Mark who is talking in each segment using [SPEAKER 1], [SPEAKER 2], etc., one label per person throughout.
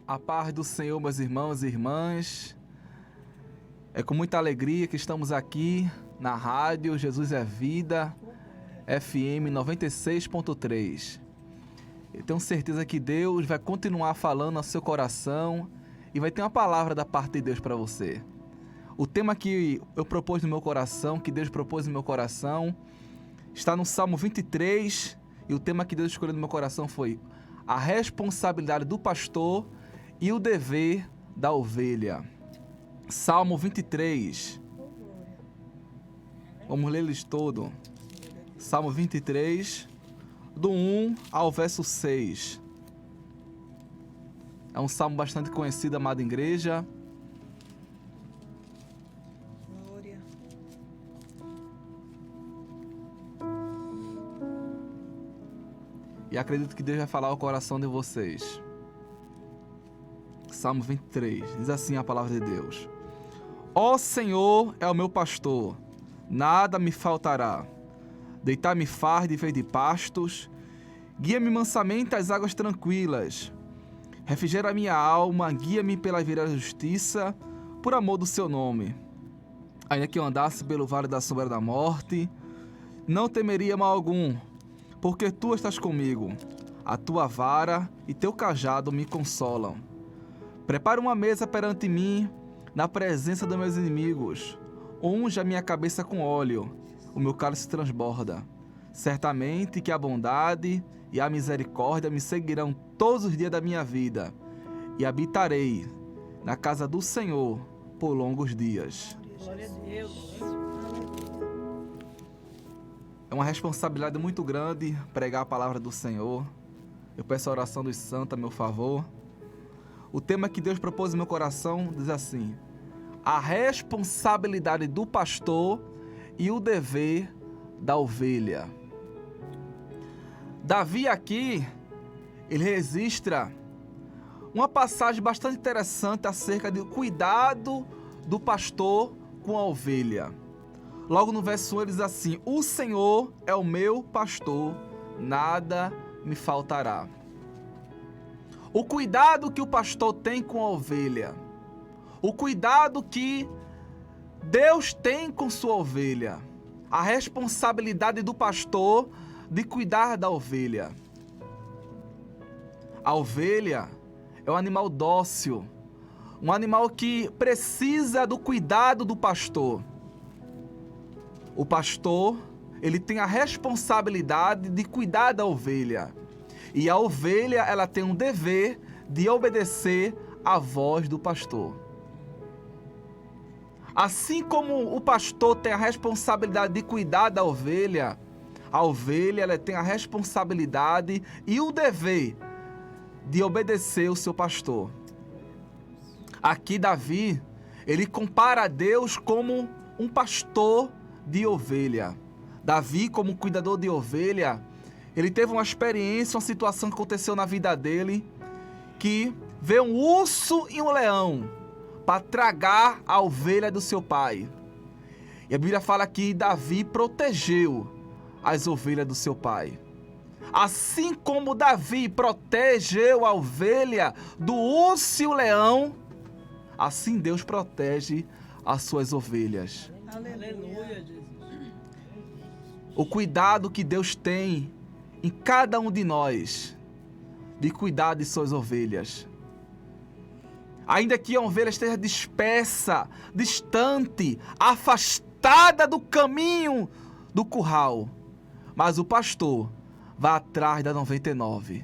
[SPEAKER 1] A paz do Senhor, meus irmãos e irmãs. É com muita alegria que estamos aqui na rádio Jesus é Vida, FM 96.3. Eu tenho certeza que Deus vai continuar falando ao seu coração e vai ter uma palavra da parte de Deus para você. O tema que eu propus no meu coração, que Deus propôs no meu coração, está no Salmo 23, e o tema que Deus escolheu no meu coração foi a responsabilidade do pastor e o dever da ovelha. Salmo 23. Vamos ler eles todo. Salmo 23, do 1 ao verso 6. É um salmo bastante conhecido, amada igreja.
[SPEAKER 2] Glória.
[SPEAKER 1] E acredito que Deus vai falar ao coração de vocês. Salmo 23, diz assim a palavra de Deus: Ó Senhor é o meu pastor, nada me faltará. Deitar-me faz de verde pastos, guia-me mansamente às águas tranquilas. Refrigera minha alma, guia-me pela vereda da justiça, por amor do seu nome. Ainda que eu andasse pelo vale da sombra da morte, não temeria mal algum, porque tu estás comigo. A tua vara e teu cajado me consolam. Prepara uma mesa perante mim, na presença dos meus inimigos. Unge a minha cabeça com óleo, o meu cálice transborda. Certamente que a bondade e a misericórdia me seguirão todos os dias da minha vida, e habitarei na casa do Senhor por longos dias.
[SPEAKER 2] Glória a Deus.
[SPEAKER 1] É uma responsabilidade muito grande pregar a palavra do Senhor. Eu peço a oração dos santos a meu favor. O tema que Deus propôs no meu coração diz assim: a responsabilidade do pastor e o dever da ovelha. Davi aqui, ele registra uma passagem bastante interessante acerca do cuidado do pastor com a ovelha. Logo no verso 1 ele diz assim: o Senhor é o meu pastor, nada me faltará. O cuidado que o pastor tem com a ovelha, o cuidado que Deus tem com sua ovelha, a responsabilidade do pastor de cuidar da ovelha. A ovelha é um animal dócil, um animal que precisa do cuidado do pastor. O pastor, ele tem a responsabilidade de cuidar da ovelha. E a ovelha, ela tem um dever de obedecer à voz do pastor. Assim como o pastor tem a responsabilidade de cuidar da ovelha, a ovelha ela tem a responsabilidade e o dever de obedecer o seu pastor. Aqui Davi, ele compara a Deus como um pastor de ovelha. Davi, como cuidador de ovelha, ele teve uma experiência, uma situação que aconteceu na vida dele, que veio um urso e um leão para tragar a ovelha do seu pai. E a Bíblia fala que Davi protegeu as ovelhas do seu pai. Assim como Davi protegeu a ovelha do urso e o leão, assim Deus protege as suas ovelhas.
[SPEAKER 2] Aleluia, Jesus.
[SPEAKER 1] O cuidado que Deus tem em cada um de nós, de cuidar de suas ovelhas. Ainda que a ovelha esteja dispersa, distante, afastada do caminho do curral, mas o pastor vai atrás da 99.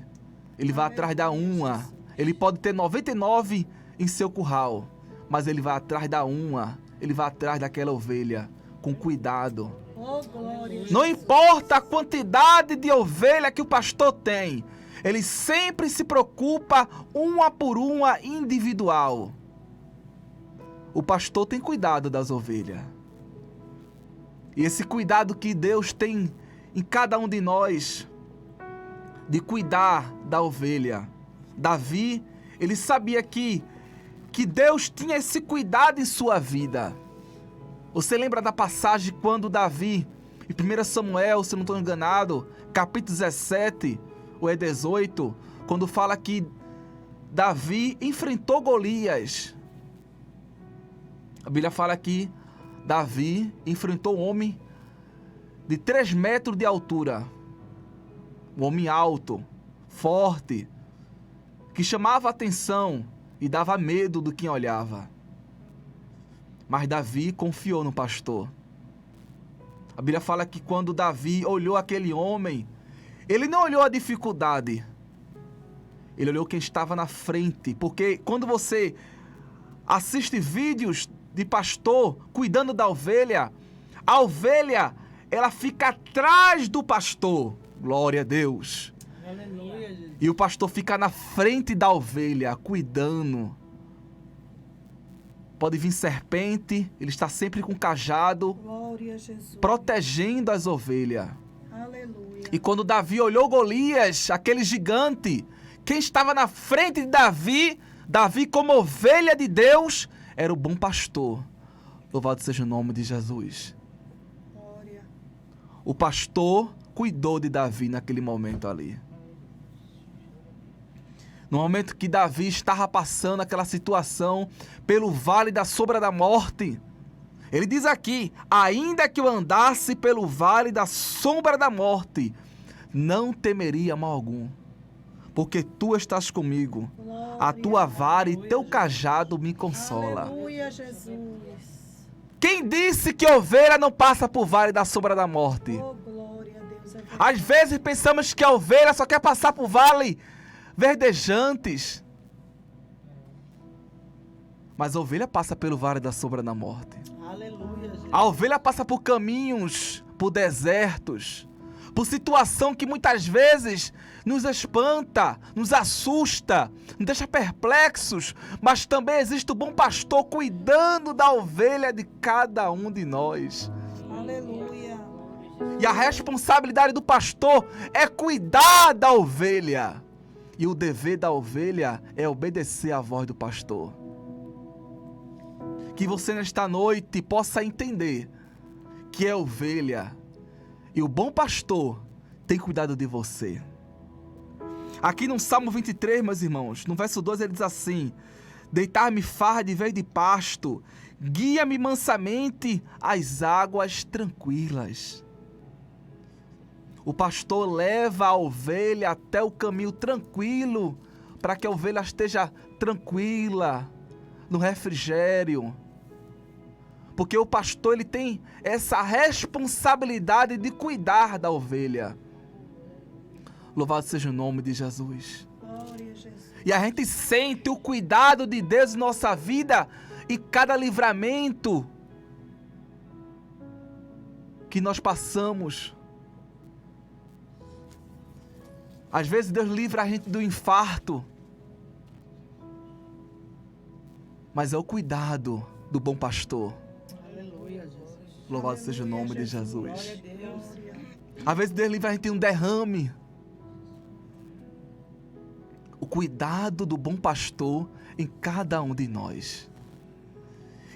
[SPEAKER 1] Ele vai atrás da uma. Ele pode ter 99 em seu curral, mas ele vai atrás da uma. Ele vai atrás daquela ovelha com cuidado.
[SPEAKER 2] Oh, glória.
[SPEAKER 1] Não importa a quantidade de ovelha que o pastor tem, ele sempre se preocupa uma por uma individual. O pastor tem cuidado das ovelhas. E esse cuidado que Deus tem em cada um de nós, de cuidar da ovelha. Davi, ele sabia que Deus tinha esse cuidado em sua vida. Você lembra da passagem quando Davi, em 1 Samuel, se não estou enganado, capítulo 17, ou é 18, quando fala que Davi enfrentou Golias. A Bíblia fala que Davi enfrentou um homem de 3 metros de altura. Um homem alto, forte, que chamava a atenção e dava medo do quem olhava. Mas Davi confiou no pastor. A Bíblia fala que quando Davi olhou aquele homem, ele não olhou a dificuldade, ele olhou quem estava na frente. Porque quando você assiste vídeos de pastor cuidando da ovelha, a ovelha, ela fica atrás do pastor. Glória a Deus.
[SPEAKER 2] Aleluia, Jesus.
[SPEAKER 1] E o pastor fica na frente da ovelha, cuidando. Pode vir serpente, ele está sempre com cajado,
[SPEAKER 2] Glória a Jesus.
[SPEAKER 1] protegendo as ovelhas.
[SPEAKER 2] Aleluia.
[SPEAKER 1] E quando Davi olhou Golias, aquele gigante, quem estava na frente de Davi, Davi como ovelha de Deus, era o bom pastor. Louvado seja o nome de Jesus.
[SPEAKER 2] Glória.
[SPEAKER 1] O pastor cuidou de Davi naquele momento ali. No momento que Davi estava passando aquela situação pelo vale da sombra da morte, ele diz aqui: ainda que eu andasse pelo vale da sombra da morte, não temeria mal algum, porque tu estás comigo, a tua vara e teu cajado me consola.
[SPEAKER 2] Aleluia, Jesus.
[SPEAKER 1] Quem disse que ovelha não passa por vale da sombra da morte?
[SPEAKER 2] Oh, glória a Deus.
[SPEAKER 1] Às vezes pensamos que a ovelha só quer passar por vale verdejantes. Mas a ovelha passa pelo vale da sombra da morte.
[SPEAKER 2] Aleluia, Jesus.
[SPEAKER 1] A ovelha passa por caminhos, por desertos, por situação que muitas vezes nos espanta, nos assusta, nos deixa perplexos, mas também existe o bom pastor cuidando da ovelha de cada um de nós.
[SPEAKER 2] Aleluia.
[SPEAKER 1] E a responsabilidade do pastor é cuidar da ovelha. E o dever da ovelha é obedecer à voz do pastor. Que você nesta noite possa entender que é ovelha e o bom pastor tem cuidado de você. Aqui no Salmo 23, meus irmãos, no verso 2 ele diz assim: deitar-me farra de vez de pasto, guia-me mansamente às águas tranquilas. O pastor leva a ovelha até o caminho tranquilo, para que a ovelha esteja tranquila, no refrigério. Porque o pastor ele tem essa responsabilidade de cuidar da ovelha. Louvado seja o nome de Jesus.
[SPEAKER 2] Glória a Jesus.
[SPEAKER 1] E a gente sente o cuidado de Deus em nossa vida e cada livramento que nós passamos. Às vezes Deus livra a gente do infarto, mas é o cuidado do bom pastor.
[SPEAKER 2] Aleluia, Jesus.
[SPEAKER 1] Louvado seja o nome de
[SPEAKER 2] Glória
[SPEAKER 1] Jesus.
[SPEAKER 2] a Deus.
[SPEAKER 1] Às vezes Deus livra a gente de um derrame. O cuidado do bom pastor em cada um de nós.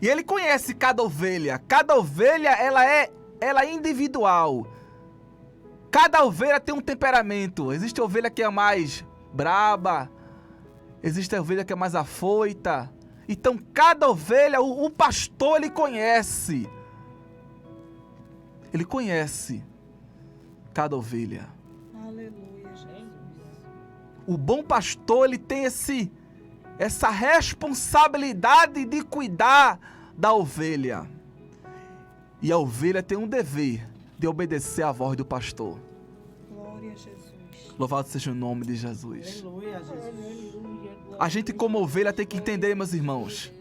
[SPEAKER 1] E Ele conhece cada ovelha. Cada ovelha ela é individual. Cada ovelha tem um temperamento. Existe a ovelha que é mais braba. Existe a ovelha que é mais afoita. Então cada ovelha, o pastor ele conhece. Ele conhece cada ovelha.
[SPEAKER 2] Aleluia, Jesus.
[SPEAKER 1] O bom pastor ele tem essa responsabilidade de cuidar da ovelha. E a ovelha tem um dever de obedecer à voz do pastor.
[SPEAKER 2] Glória a Jesus.
[SPEAKER 1] Louvado seja o nome de Jesus.
[SPEAKER 2] Aleluia, Jesus.
[SPEAKER 1] A gente como ovelha tem que entender, meus irmãos,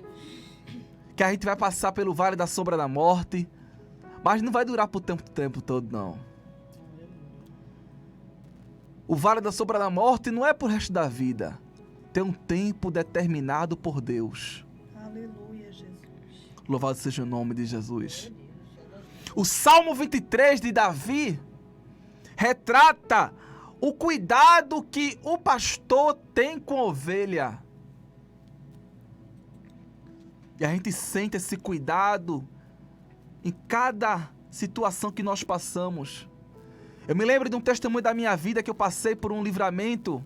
[SPEAKER 1] que a gente vai passar pelo vale da sombra da morte, mas não vai durar por tempo todo, não. O vale da sombra da morte não é pro resto da vida. Tem um tempo determinado por Deus.
[SPEAKER 2] Aleluia, Jesus.
[SPEAKER 1] Louvado seja o nome de Jesus. O Salmo 23 de Davi retrata o cuidado que o pastor tem com a ovelha. E a gente sente esse cuidado em cada situação que nós passamos. Eu me lembro de um testemunho da minha vida que eu passei por um livramento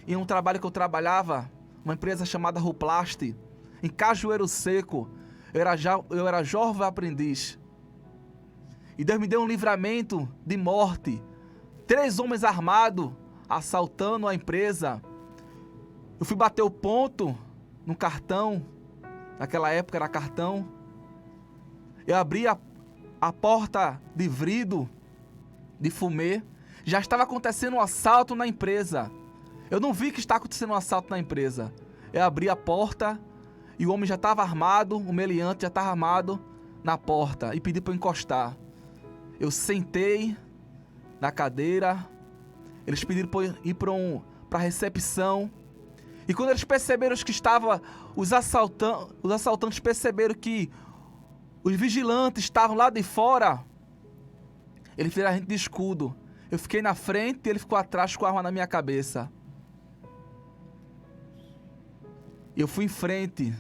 [SPEAKER 1] em um trabalho que eu trabalhava. uma empresa chamada Ruplast, em Cajueiro Seco. Eu era jovem aprendiz. E Deus me deu um livramento de morte. 3 homens armados assaltando a empresa. Eu fui bater o ponto no cartão. Naquela época era cartão. Eu abri a porta de vidro, de fumê. Já estava acontecendo um assalto na empresa. Eu não vi que está acontecendo um assalto na empresa. Eu abri a porta e o homem já estava armado, o meliante já estava armado na porta e pedi para eu encostar. Eu sentei na cadeira, eles pediram para eu ir para a recepção. E quando eles perceberam que estava, os assaltantes perceberam que os vigilantes estavam lá de fora, eles fizeram a gente de escudo. Eu fiquei na frente e ele ficou atrás com a arma na minha cabeça. Eu fui em frente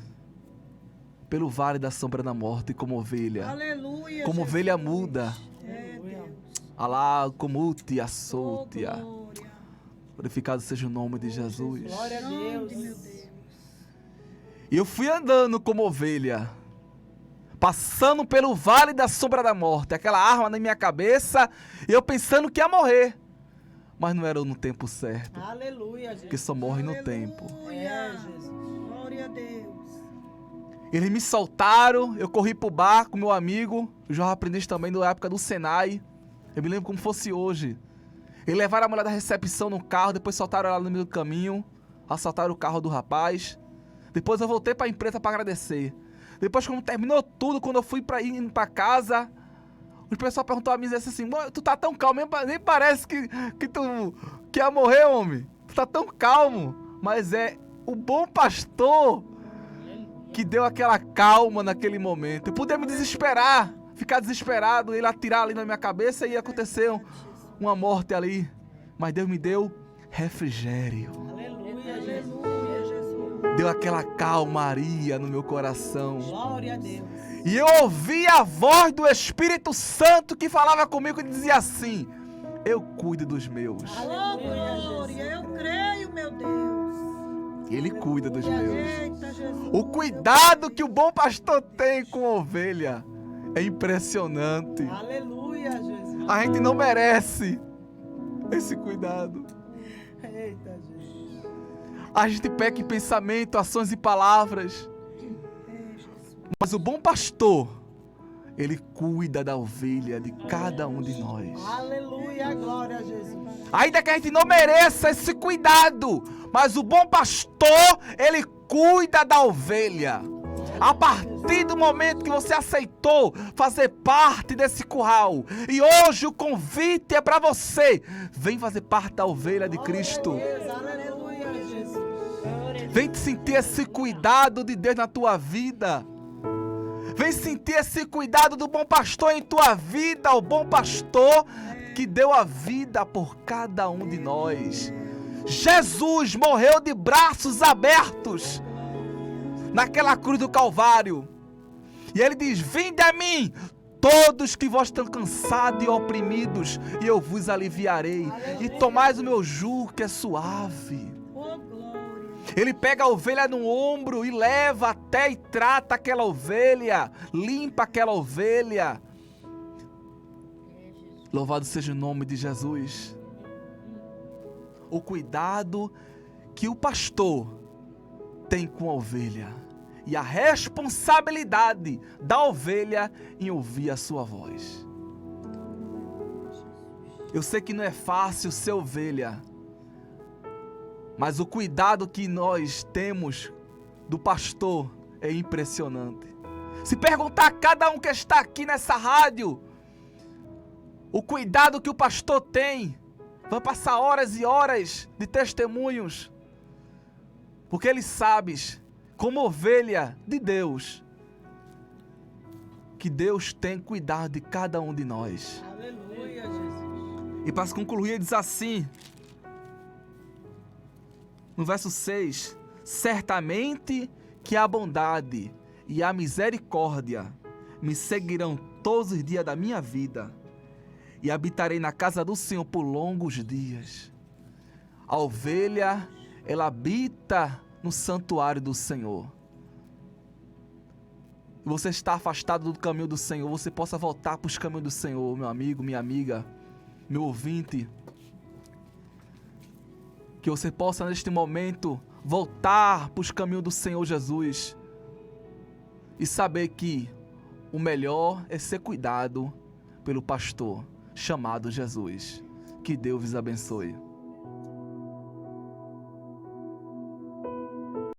[SPEAKER 1] pelo vale da sombra da morte como ovelha.
[SPEAKER 2] Aleluia,
[SPEAKER 1] Como
[SPEAKER 2] Jesus.
[SPEAKER 1] ovelha muda.
[SPEAKER 2] É, Deus.
[SPEAKER 1] Alá, como-te,
[SPEAKER 2] Oh,
[SPEAKER 1] açoute.
[SPEAKER 2] glória.
[SPEAKER 1] Glorificado seja o nome de Jesus.
[SPEAKER 3] Glória a
[SPEAKER 2] Grande,
[SPEAKER 3] Deus.
[SPEAKER 2] meu Deus.
[SPEAKER 1] E eu fui andando como ovelha, passando pelo vale da sombra da morte, aquela arma na minha cabeça, e eu pensando que ia morrer. Mas não era no tempo certo,
[SPEAKER 3] Aleluia,
[SPEAKER 1] porque
[SPEAKER 3] Jesus.
[SPEAKER 1] só morre no tempo.
[SPEAKER 3] É, Jesus.
[SPEAKER 2] Glória a Deus.
[SPEAKER 1] Eles me soltaram, eu corri pro bar com meu amigo, o jovem aprendiz também da época do Senai. Eu me lembro como fosse hoje. Eles levaram a mulher da recepção no carro, depois soltaram ela no meio do caminho, assaltaram o carro do rapaz. Depois eu voltei pra empresa pra agradecer. Depois, quando terminou tudo, quando eu fui indo pra casa, o pessoal perguntou a mim assim: tu tá tão calmo, nem parece que tu ia morrer, homem. Tu tá tão calmo. Mas é o bom pastor que deu aquela calma naquele momento. Eu podia me desesperar, ficar desesperado, ele atirar ali na minha cabeça e acontecer uma morte ali. Mas Deus me deu refrigério.
[SPEAKER 3] Aleluia, Jesus.
[SPEAKER 2] Aleluia, Jesus.
[SPEAKER 1] Deu aquela calmaria no meu coração.
[SPEAKER 3] Glória a Deus.
[SPEAKER 1] E eu ouvi a voz do Espírito Santo que falava comigo e dizia assim: eu cuido dos meus.
[SPEAKER 2] Oh,
[SPEAKER 3] Aleluia,
[SPEAKER 2] glória. Eu creio, meu Deus.
[SPEAKER 1] Ele cuida dos meus.
[SPEAKER 2] Eita, Jesus.
[SPEAKER 1] O cuidado que o bom pastor tem com a ovelha é impressionante.
[SPEAKER 3] Aleluia, Jesus.
[SPEAKER 1] A gente não merece esse cuidado.
[SPEAKER 3] Eita, Jesus.
[SPEAKER 1] A gente peca em pensamento, ações e palavras.
[SPEAKER 2] É, Jesus.
[SPEAKER 1] Mas o bom pastor, ele cuida da ovelha de cada um de nós.
[SPEAKER 3] Aleluia, glória a Jesus.
[SPEAKER 1] Ainda que a gente não mereça esse cuidado, mas o bom pastor, ele cuida da ovelha. A partir do momento que você aceitou fazer parte desse curral, e hoje o convite é para você, vem fazer parte da ovelha de Cristo.
[SPEAKER 3] Aleluia, Jesus.
[SPEAKER 1] Vem sentir esse cuidado de Deus na tua vida. Vem sentir esse cuidado do bom pastor em tua vida, o bom pastor que deu a vida por cada um de nós. Jesus morreu de braços abertos naquela cruz do Calvário. E ele diz: vinde a mim, todos que vós estão cansados e oprimidos, e eu vos aliviarei. E tomais o meu jugo que é suave.
[SPEAKER 2] Oh, glória.
[SPEAKER 1] Ele pega a ovelha no ombro e leva até e trata aquela ovelha, limpa aquela ovelha. Louvado seja o nome de Jesus. O cuidado que o pastor tem com a ovelha e a responsabilidade da ovelha em ouvir a sua voz. Eu sei que não é fácil ser ovelha, mas o cuidado que nós temos do pastor é impressionante. Se perguntar a cada um que está aqui nessa rádio, o cuidado que o pastor tem, vai passar horas e horas de testemunhos, porque ele sabe, como ovelha de Deus, que Deus tem cuidado de cada um de nós.
[SPEAKER 3] Aleluia, Jesus.
[SPEAKER 1] E para concluir, ele diz assim, no verso 6, certamente que a bondade e a misericórdia me seguirão todos os dias da minha vida, e habitarei na casa do Senhor por longos dias. A ovelha, ela habita no santuário do Senhor. Você está afastado do caminho do Senhor, você possa voltar para os caminhos do Senhor, meu amigo, minha amiga, meu ouvinte. Que você possa neste momento voltar para os caminhos do Senhor Jesus e saber que o melhor é ser cuidado pelo pastor chamado Jesus. Que Deus vos abençoe.